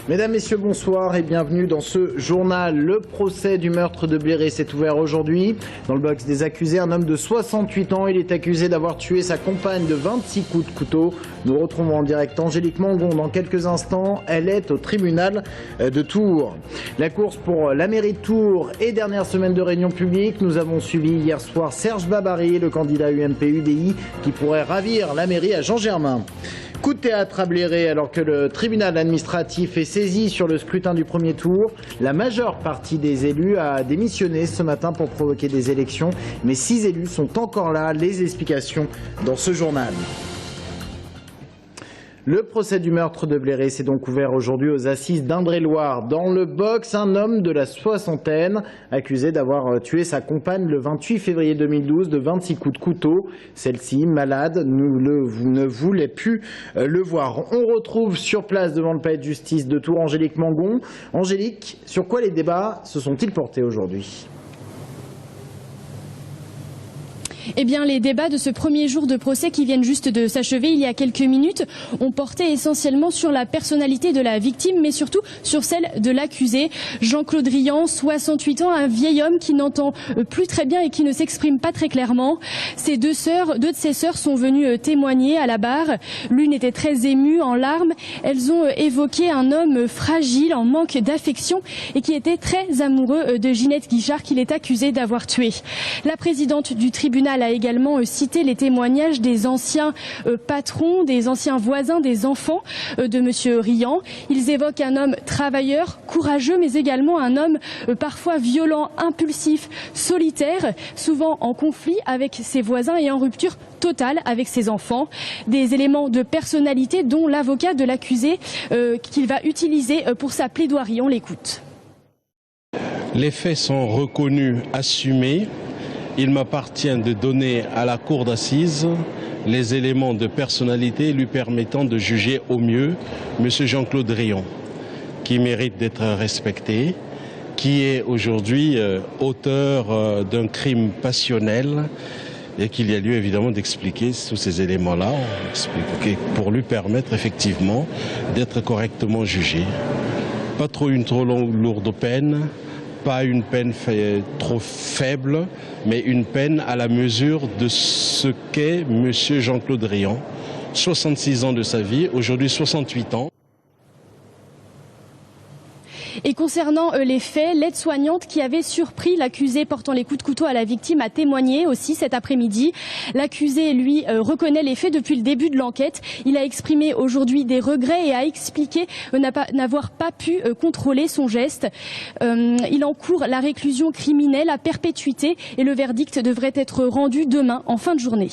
Mesdames, Messieurs, bonsoir et bienvenue dans ce journal. Le procès du meurtre de Bléré s'est ouvert aujourd'hui. Dans le box des accusés, un homme de 68 ans. Il est accusé d'avoir tué sa compagne de 26 coups de couteau. Nous retrouvons en direct Angélique Mangon dans quelques instants. Elle est au tribunal de Tours. La course pour la mairie de Tours et dernière semaine de réunion publique. Nous avons suivi hier soir Serge Babary, le candidat UMP-UDI, qui pourrait ravir la mairie à Jean-Germain. Coup de théâtre à Bléré alors que le tribunal administratif est saisi sur le scrutin du premier tour. La majeure partie des élus a démissionné ce matin pour provoquer des élections. Mais 6 élus sont encore là. Les explications dans ce journal. Le procès du meurtre de Bléré s'est donc ouvert aujourd'hui aux assises d'Indre-et-Loire. Dans le box, un homme de la soixantaine accusé d'avoir tué sa compagne le 28 février 2012 de 26 coups de couteau. Celle-ci, malade, ne voulait plus le voir. On retrouve sur place devant le palais de justice de Tours Angélique Mangon. Angélique, sur quoi les débats se sont-ils portés aujourd'hui ? Eh bien, les débats de ce premier jour de procès qui viennent juste de s'achever il y a quelques minutes ont porté essentiellement sur la personnalité de la victime, mais surtout sur celle de l'accusé. Jean-Claude Riant, 68 ans, un vieil homme qui n'entend plus très bien et qui ne s'exprime pas très clairement. Ses deux de ses sœurs sont venues témoigner à la barre. L'une était très émue, en larmes. Elles ont évoqué un homme fragile, en manque d'affection et qui était très amoureux de Ginette Guichard, qu'il est accusé d'avoir tué. La présidente du tribunal a également cité les témoignages des anciens patrons, des anciens voisins, des enfants de monsieur Riant. Ils évoquent un homme travailleur, courageux, mais également un homme parfois violent, impulsif, solitaire, souvent en conflit avec ses voisins et en rupture totale avec ses enfants. Des éléments de personnalité dont l'avocat de l'accusé qu'il va utiliser pour sa plaidoirie. On l'écoute. Les faits sont reconnus, assumés. Il m'appartient de donner à la cour d'assises les éléments de personnalité lui permettant de juger au mieux M. Jean-Claude Riant, qui mérite d'être respecté, qui est aujourd'hui auteur d'un crime passionnel et qu'il y a lieu évidemment d'expliquer tous ces éléments-là pour lui permettre effectivement d'être correctement jugé. Pas trop une trop lourde peine. Pas une peine trop faible, mais une peine à la mesure de ce qu'est M. Jean-Claude Riant. 66 ans de sa vie, aujourd'hui 68 ans. Et concernant les faits, l'aide-soignante qui avait surpris l'accusé portant les coups de couteau à la victime a témoigné aussi cet après-midi. L'accusé, lui, reconnaît les faits depuis le début de l'enquête. Il a exprimé aujourd'hui des regrets et a expliqué n'avoir pas pu contrôler son geste. Il encourt la réclusion criminelle à perpétuité et le verdict devrait être rendu demain en fin de journée.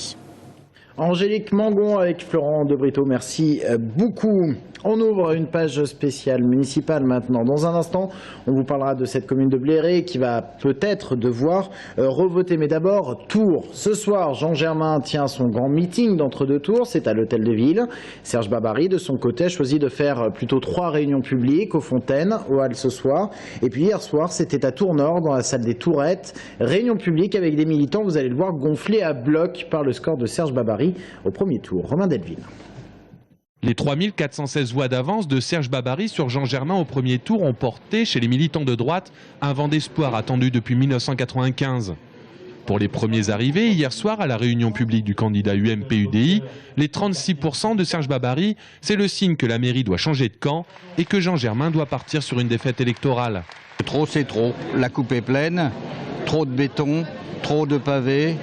Angélique Mangon avec Florent De Brito, merci beaucoup. On ouvre une page spéciale municipale maintenant. Dans un instant, on vous parlera de cette commune de Bléré qui va peut-être devoir revoter. Mais d'abord, Tours. Ce soir, Jean-Germain tient son grand meeting d'entre-deux tours. C'est à l'hôtel de ville. Serge Babary, de son côté, a choisi de faire plutôt 3 réunions publiques aux Fontaines, au Halles ce soir. Et puis hier soir, c'était à Tours-Nord, dans la salle des Tourettes. Réunion publique avec des militants, vous allez le voir, gonflés à bloc par le score de Serge Babary au premier tour. Romain Delville. Les 3416 voix d'avance de Serge Babary sur Jean-Germain au premier tour ont porté chez les militants de droite un vent d'espoir attendu depuis 1995. Pour les premiers arrivés, hier soir à la réunion publique du candidat UMP-UDI, les 36% de Serge Babary, c'est le signe que la mairie doit changer de camp et que Jean-Germain doit partir sur une défaite électorale. Trop c'est trop, la coupe est pleine, trop de béton, trop de pavés,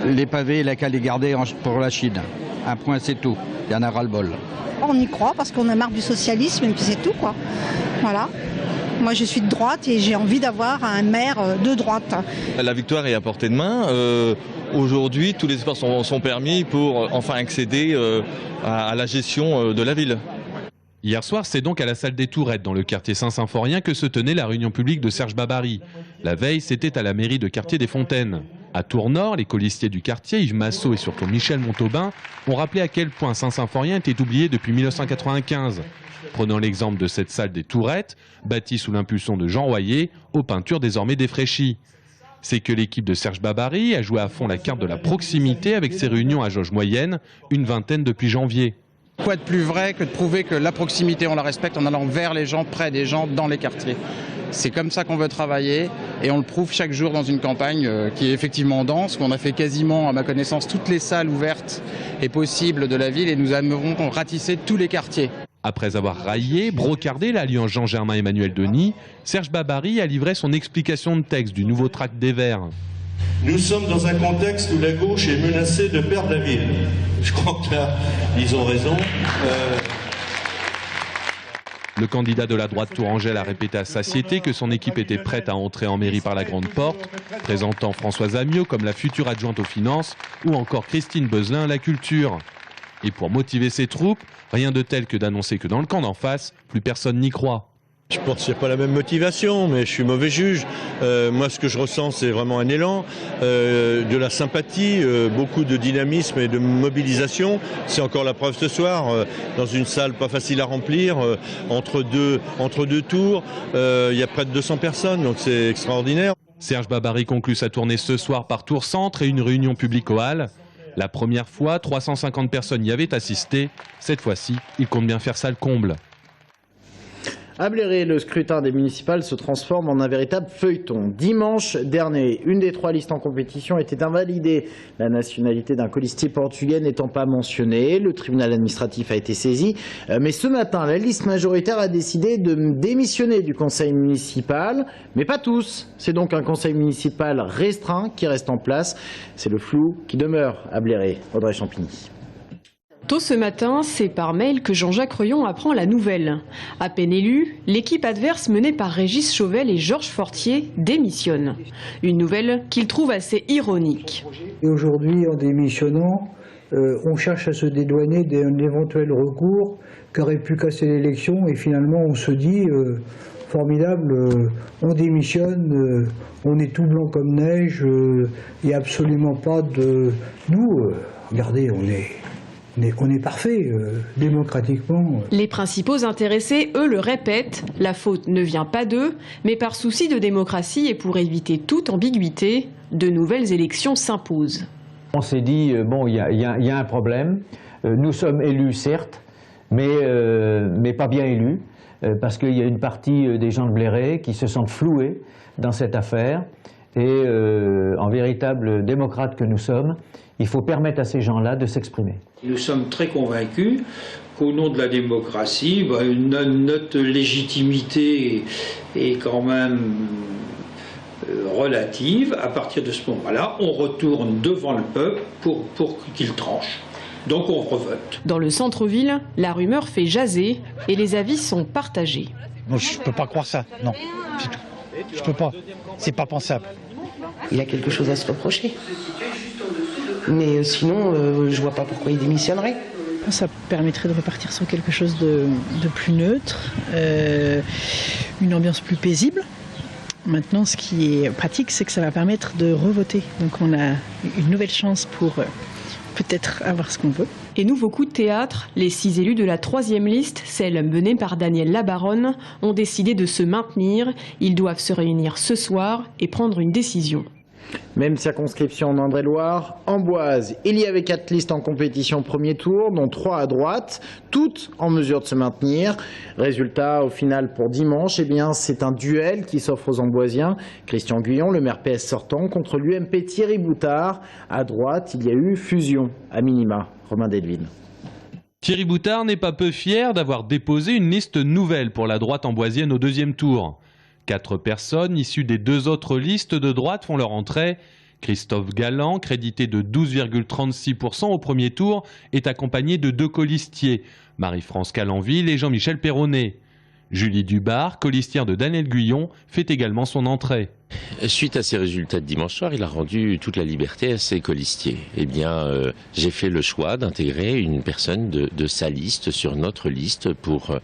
les pavés il a qu'à les garder pour la Chine. Un point c'est tout, il y en a ras-le-bol. On y croit parce qu'on a marre du socialisme et puis c'est tout quoi. Voilà. Moi je suis de droite et j'ai envie d'avoir un maire de droite. La victoire est à portée de main. Aujourd'hui tous les espoirs sont permis pour enfin accéder à la gestion de la ville. Hier soir, c'est donc à la salle des Tourettes, dans le quartier Saint-Symphorien, que se tenait la réunion publique de Serge Babary. La veille, c'était à la mairie de quartier des Fontaines. À Tours-Nord, les colistiers du quartier, Yves Massot et surtout Michel Montauban, ont rappelé à quel point Saint-Symphorien était oublié depuis 1995. Prenant l'exemple de cette salle des Tourettes, bâtie sous l'impulsion de Jean Royer, aux peintures désormais défraîchies. C'est que l'équipe de Serge Babary a joué à fond la carte de la proximité avec ses réunions à jauge moyenne, une vingtaine depuis janvier. Quoi de plus vrai que de prouver que la proximité, on la respecte en allant vers les gens, près des gens, dans les quartiers. C'est comme ça qu'on veut travailler et on le prouve chaque jour dans une campagne qui est effectivement dense. On a fait quasiment, à ma connaissance, toutes les salles ouvertes et possibles de la ville et nous aimerons ratisser tous les quartiers. Après avoir raillé, brocardé l'alliance Jean-Germain-Emmanuel Denis, Serge Babary a livré son explication de texte du nouveau tract des Verts. Nous sommes dans un contexte où la gauche est menacée de perdre la ville. Je crois que là, ils ont raison. Le candidat de la droite tourangelle a répété à satiété que son équipe était prête à entrer en mairie par la grande porte, présentant Françoise Amiot comme la future adjointe aux finances ou encore Christine Beuzelin à la culture. Et pour motiver ses troupes, rien de tel que d'annoncer que dans le camp d'en face, plus personne n'y croit. Je pense qu'il n'y a pas la même motivation, mais je suis mauvais juge. Moi, ce que je ressens, c'est vraiment un élan, de la sympathie, beaucoup de dynamisme et de mobilisation. C'est encore la preuve ce soir, dans une salle pas facile à remplir, entre deux tours. Il y a près de 200 personnes, donc c'est extraordinaire. Serge Babary conclut sa tournée ce soir par Tour Centre et une réunion publique au Halles. La première fois, 350 personnes y avaient assisté. Cette fois-ci, il compte bien faire salle comble. À Bléré, le scrutin des municipales se transforme en un véritable feuilleton. Dimanche dernier, une des 3 listes en compétition était invalidée. La nationalité d'un colistier portugais n'étant pas mentionnée, le tribunal administratif a été saisi. Mais ce matin, la liste majoritaire a décidé de démissionner du conseil municipal. Mais pas tous. C'est donc un conseil municipal restreint qui reste en place. C'est le flou qui demeure à Bléré. Audrey Champigny. Tôt ce matin, c'est par mail que Jean-Jacques Reyon apprend la nouvelle. À peine élu, l'équipe adverse menée par Régis Chauvel et Georges Fortier démissionne. Une nouvelle qu'il trouve assez ironique. Et aujourd'hui, en démissionnant, on cherche à se dédouaner d'un éventuel recours qui aurait pu casser l'élection et finalement on se dit formidable, on démissionne, on est tout blanc comme neige, il n'y a absolument pas de... Nous, regardez, on est parfait, démocratiquement. Les principaux intéressés, eux, le répètent, la faute ne vient pas d'eux, mais par souci de démocratie et pour éviter toute ambiguïté, de nouvelles élections s'imposent. On s'est dit, bon, il y a un problème, nous sommes élus certes, mais pas bien élus, parce qu'il y a une partie des gens de Bléré qui se sentent floués dans cette affaire, et en véritable démocrate que nous sommes, il faut permettre à ces gens-là de s'exprimer. Nous sommes très convaincus qu'au nom de la démocratie, notre légitimité est quand même relative. À partir de ce moment-là, on retourne devant le peuple pour qu'il tranche. Donc on revote. Dans le centre-ville, la rumeur fait jaser et les avis sont partagés. Non, je ne peux pas croire ça, non, c'est tout. Je ne peux pas, c'est pas pensable. Il a quelque chose à se reprocher. Mais sinon, je vois pas pourquoi il démissionnerait. Ça permettrait de repartir sur quelque chose de plus neutre, une ambiance plus paisible. Maintenant, ce qui est pratique, c'est que ça va permettre de revoter. Donc on a une nouvelle chance pour peut-être avoir ce qu'on veut. Et nouveau coup de théâtre, les 6 élus de la 3e liste, celle menée par Daniel Labaronne, ont décidé de se maintenir. Ils doivent se réunir ce soir et prendre une décision. Même circonscription en Indre-et-Loire, Amboise. Il y avait 4 listes en compétition au premier tour, dont 3 à droite, toutes en mesure de se maintenir. Résultat, au final, pour dimanche, eh bien, c'est un duel qui s'offre aux Amboisiens. Christian Guyon, le maire PS sortant, contre l'UMP Thierry Boutard. À droite, il y a eu fusion, à minima. Romain Delville. Thierry Boutard n'est pas peu fier d'avoir déposé une liste nouvelle pour la droite amboisienne au 2e tour. 4 personnes issues des 2 autres listes de droite font leur entrée. Christophe Galland, crédité de 12,36% au premier tour, est accompagné de 2 colistiers, Marie-France Calanville et Jean-Michel Perronnet. Julie Dubar, colistière de Daniel Guyon, fait également son entrée. Suite à ces résultats de dimanche soir, il a rendu toute la liberté à ses colistiers. Eh bien, j'ai fait le choix d'intégrer une personne de sa liste sur notre liste pour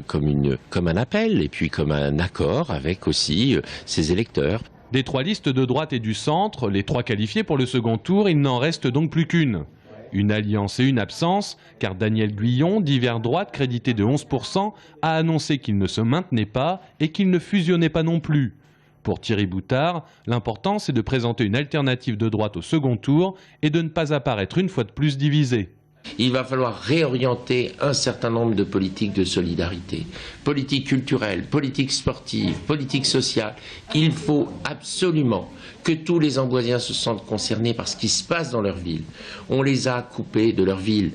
comme un appel et puis comme un accord avec aussi ses électeurs. Des 3 listes de droite et du centre, les 3 qualifiés pour le second tour, il n'en reste donc plus qu'une. Une alliance et une absence, car Daniel Guyon, divers droite crédité de 11%, a annoncé qu'il ne se maintenait pas et qu'il ne fusionnait pas non plus. Pour Thierry Boutard, l'important c'est de présenter une alternative de droite au second tour et de ne pas apparaître une fois de plus divisé. Il va falloir réorienter un certain nombre de politiques de solidarité, politique culturelle, politique sportive, politique sociale. Il faut absolument que tous les Amboisiens se sentent concernés par ce qui se passe dans leur ville. On les a coupés de leur ville.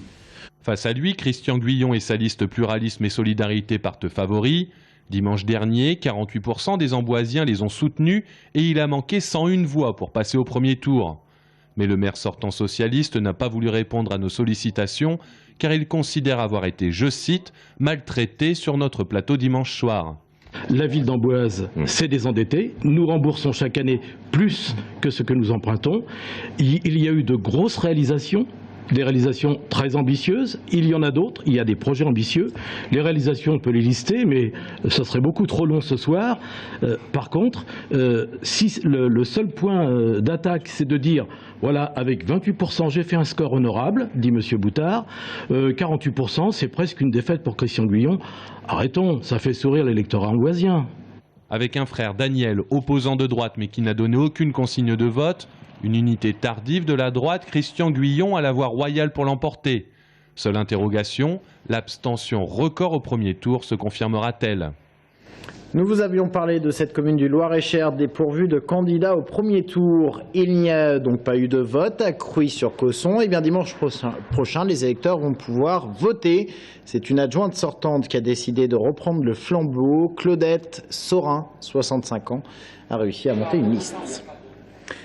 Face à lui, Christian Guillon et sa liste Pluralisme et Solidarité partent favoris. Dimanche dernier, 48% des Amboisiens les ont soutenus et il a manqué 101 voix pour passer au premier tour. Mais le maire sortant socialiste n'a pas voulu répondre à nos sollicitations car il considère avoir été, je cite, maltraité sur notre plateau dimanche soir. La ville d'Amboise s'est désendettée. Nous remboursons chaque année plus que ce que nous empruntons. Il y a eu de grosses réalisations. Des réalisations très ambitieuses, il y en a d'autres, il y a des projets ambitieux. Les réalisations, on peut les lister, mais ce serait beaucoup trop long ce soir. Par contre, si le seul point d'attaque, c'est de dire, voilà, avec 28%, j'ai fait un score honorable, dit M. Boutard, 48%, c'est presque une défaite pour Christian Guillon. Arrêtons, ça fait sourire l'électorat amboisien. Avec un frère Daniel, opposant de droite mais qui n'a donné aucune consigne de vote, une unité tardive de la droite, Christian Guillon a la voie royale pour l'emporter. Seule interrogation, l'abstention record au premier tour se confirmera-t-elle ? Nous vous avions parlé de cette commune du Loir-et-Cher dépourvue de candidats au premier tour. Il n'y a donc pas eu de vote à Crouy-sur-Cosson. Et bien dimanche prochain, les électeurs vont pouvoir voter. C'est une adjointe sortante qui a décidé de reprendre le flambeau. Claudette Saurin, 65 ans, a réussi à monter une liste.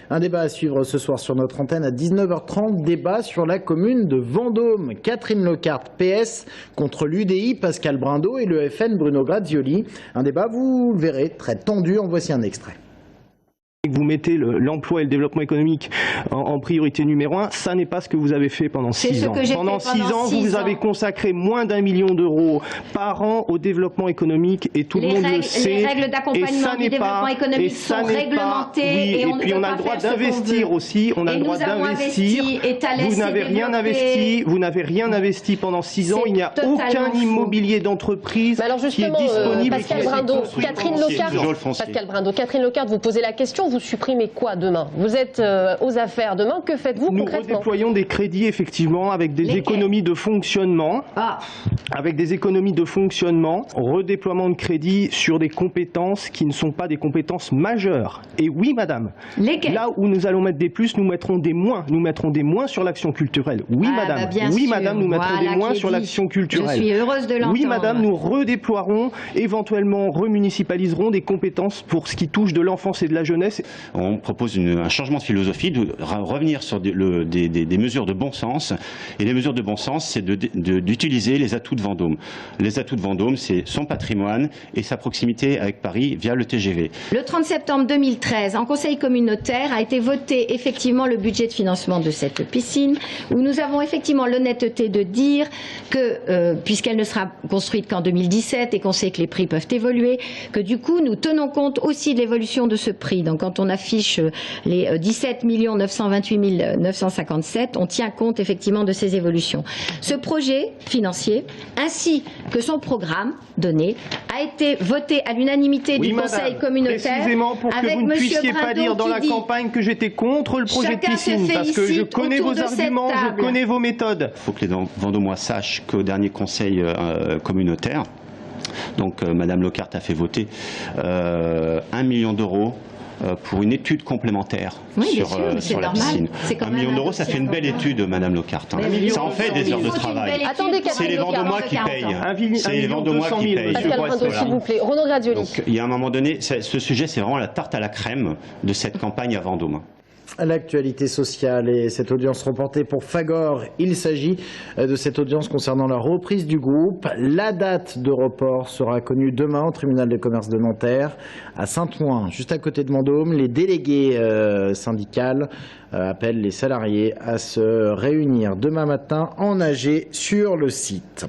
Un débat à suivre ce soir sur notre antenne à 19h30, débat sur la commune de Vendôme. Catherine Lecarte, PS, contre l'UDI, Pascal Brindot et le FN, Bruno Grazioli. Un débat, vous le verrez, très tendu. En voici un extrait. Vous mettez l'emploi et le développement économique en priorité numéro 1, ça n'est pas ce que vous avez fait pendant 6 ans. Pendant 6 ans, vous avez consacré moins d'1 million d'euros par an au développement économique et tout le monde le sait. Les règles d'accompagnement du développement économique sont réglementées et puis on a le droit d'investir aussi. On a le droit d'investir. Vous n'avez rien investi. Vous n'avez rien investi pendant 6 ans. Il n'y a aucun immobilier d'entreprise qui est disponible. Pascal Brindot, Catherine Lecarte, vous posez la question. Vous supprimez quoi demain? Vous êtes aux affaires demain, que faites-vous concrètement? Nous redéployons des crédits effectivement avec des économies de fonctionnement. Avec des économies de fonctionnement, redéploiement de crédits sur des compétences qui ne sont pas des compétences majeures. Et oui madame, là où nous allons mettre des plus, nous mettrons des moins. Nous mettrons des moins sur l'action culturelle. Oui madame, oui madame, nous mettrons des moins sur l'action culturelle. Je suis heureuse de l'entendre. Oui madame, nous redéploierons, éventuellement remunicipaliserons des compétences pour ce qui touche de l'enfance et de la jeunesse. On propose un changement de philosophie, de revenir sur des mesures de bon sens. Et les mesures de bon sens, c'est d'utiliser les atouts de Vendôme. Les atouts de Vendôme, c'est son patrimoine et sa proximité avec Paris via le TGV. Le 30 septembre 2013, en conseil communautaire, a été voté effectivement le budget de financement de cette piscine, où nous avons effectivement l'honnêteté de dire que, puisqu'elle ne sera construite qu'en 2017 et qu'on sait que les prix peuvent évoluer, que du coup nous tenons compte aussi de l'évolution de ce prix. Donc quand on affiche les 17 928 957, on tient compte effectivement de ces évolutions. Ce projet financier, ainsi que son programme donné, a été voté à l'unanimité du conseil communautaire. Précisément pour que vous ne puissiez pas dire dans la campagne que j'étais contre le projet de piscine, parce que je connais vos arguments, je connais vos méthodes. Il faut que les Vendômois sachent qu'au dernier conseil communautaire, donc Madame Lecarte a fait voter 1 million d'euros pour une étude complémentaire sur la piscine. 1 million d'euros, ça fait une belle étude, Madame Lecarte. Ça en fait des heures de travail. C'est les Vendômois qui payent. C'est les Vendômois qui payent. S'il vous plaît. Renaud Grazioli. Donc, il y a un moment donné, ce sujet, c'est vraiment la tarte à la crème de cette campagne à Vendôme. L'actualité sociale et cette audience reportée pour Fagor. Il s'agit de cette audience concernant la reprise du groupe. La date de report sera connue demain au tribunal de commerce de Nanterre, à Saint-Ouen, juste à côté de Vendôme. Les délégués syndicales appellent les salariés à se réunir demain matin en AG sur le site.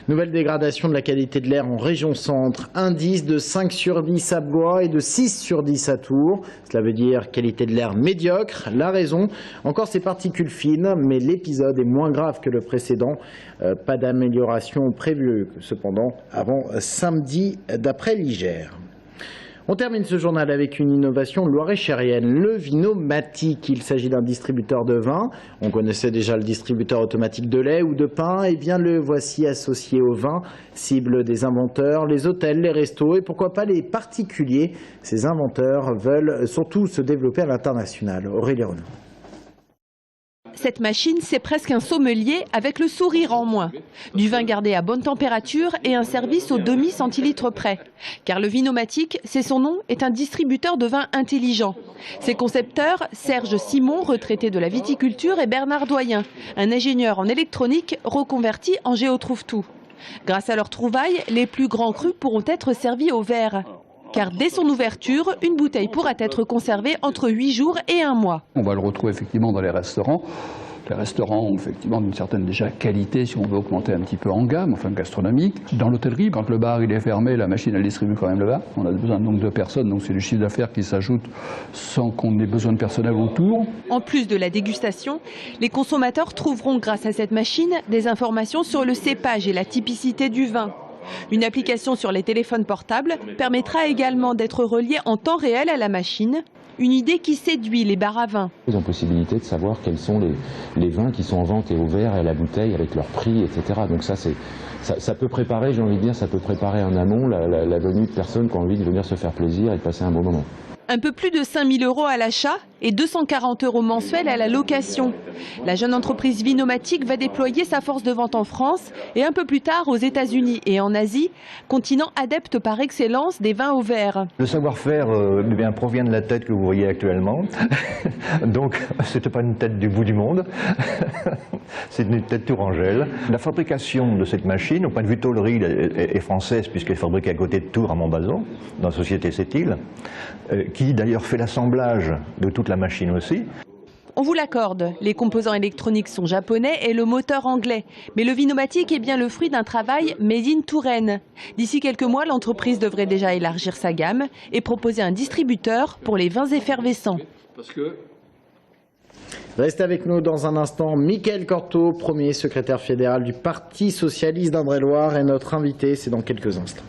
Nouvelle dégradation de la qualité de l'air en région centre. Indice de 5 sur 10 à Blois et de 6 sur 10 à Tours. Cela veut dire qualité de l'air médiocre. La raison, encore ces particules fines, mais l'épisode est moins grave que le précédent. Pas d'amélioration prévue cependant avant samedi d'après l'IGR. On termine ce journal avec une innovation loiret-chérienne, le Vinomatic. Il s'agit d'un distributeur de vin. On connaissait déjà le distributeur automatique de lait ou de pain. Et bien le voici associé au vin, cible des inventeurs, les hôtels, les restos et pourquoi pas les particuliers. Ces inventeurs veulent surtout se développer à l'international. Aurélie Renaud. Cette machine, c'est presque un sommelier avec le sourire en moins. Du vin gardé à bonne température et un service au demi-centilitre près. Car le Vinomatic, c'est son nom, est un distributeur de vin intelligent. Ses concepteurs, Serge Simon, retraité de la viticulture, et Bernard Doyen, un ingénieur en électronique reconverti en géotrouve-tout. Grâce à leurs trouvailles, les plus grands crus pourront être servis au verre. Car dès son ouverture, une bouteille pourra être conservée entre 8 jours et 1 mois. On va le retrouver effectivement dans les restaurants. Les restaurants ont effectivement d'une certaine déjà qualité si on veut augmenter un petit peu en gamme, enfin gastronomique. Dans l'hôtellerie, quand le bar il est fermé, la machine elle distribue quand même le vin. On a besoin donc de personnes, donc c'est le chiffre d'affaires qui s'ajoute sans qu'on ait besoin de personnel autour. En plus de la dégustation, les consommateurs trouveront grâce à cette machine des informations sur le cépage et la typicité du vin. Une application sur les téléphones portables permettra également d'être relié en temps réel à la machine. Une idée qui séduit les bars à vin. Ils ont possibilité de savoir quels sont les vins qui sont en vente et au verre et à la bouteille avec leur prix, etc. Donc ça peut préparer, j'ai envie de dire, ça peut préparer en amont la venue de personnes qui ont envie de venir se faire plaisir et de passer un bon moment. Un peu plus de 5 000 € à l'achat et 240 € mensuels à la location. La jeune entreprise Vinomatic va déployer sa force de vente en France et un peu plus tard aux États-Unis et en Asie, continent adepte par excellence des vins au verre. Le savoir-faire provient de la tête que vous voyez actuellement. Donc c'était pas une tête du bout du monde, c'est une tête tourangelle. La fabrication de cette machine, au point de vue tôlerie, est française puisqu'elle est fabriquée à côté de Tours, à Montbazon, dans la société Setil, qui d'ailleurs fait l'assemblage de toute la machine aussi. On vous l'accorde, les composants électroniques sont japonais et le moteur anglais. Mais le Vinomatic est bien le fruit d'un travail made in Touraine. D'ici quelques mois, l'entreprise devrait déjà élargir sa gamme et proposer un distributeur pour les vins effervescents. Restez avec nous dans un instant. Mickaël Cortot, premier secrétaire fédéral du Parti socialiste d'Indre-et-Loire, est notre invité. C'est dans quelques instants.